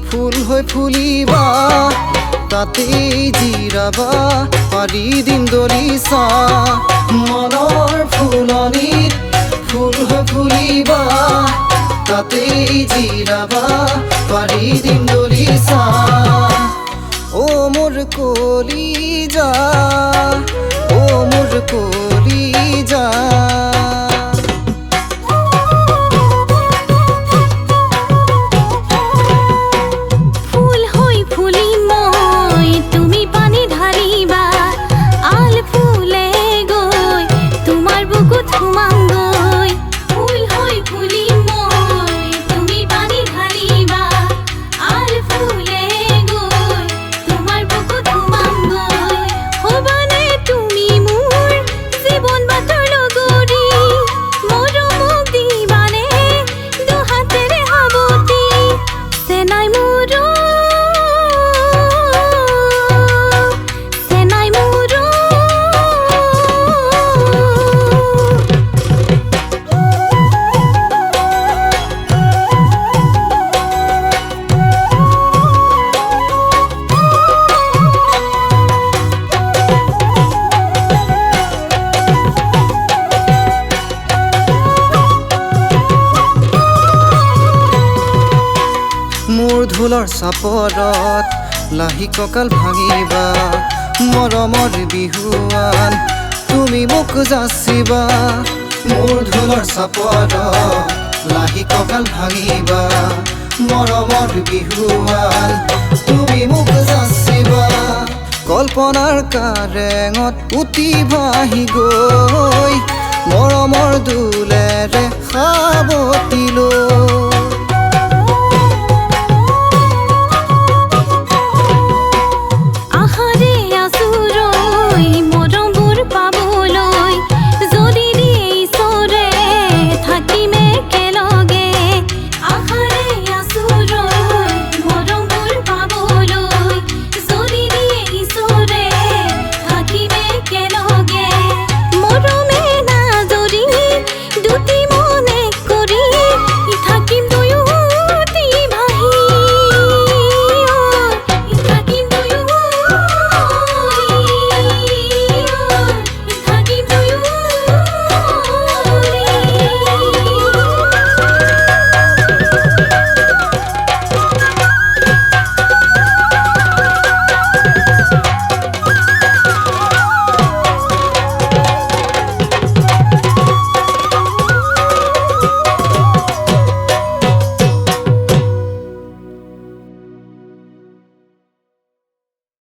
ফুল হৈ ফুলিবা তাতেই জিৰাবা পাৰি দিম দলিচা মনৰ ফুলনিত ফুল হৈ ফুলিবা তাতেই জিৰাবা পাৰি দিম দলিচা ও মোৰ কলিজা ও মোৰ কলিজা ঢোলৰ চাপৰত লাহি কঁকাল ভাঙিবা মৰমৰ বিহুৱান তুমি মোক যাচিবা মোৰ ঢোলৰ চাপৰত লাহি কঁকাল ভাঙিবা মৰমৰ বিহুৱান তুমি মোক যাচিবা কল্পনাৰ কাৰেঙত উটি ভাহি গৈ মৰমৰ দোলেৰে সাৱটি লৈ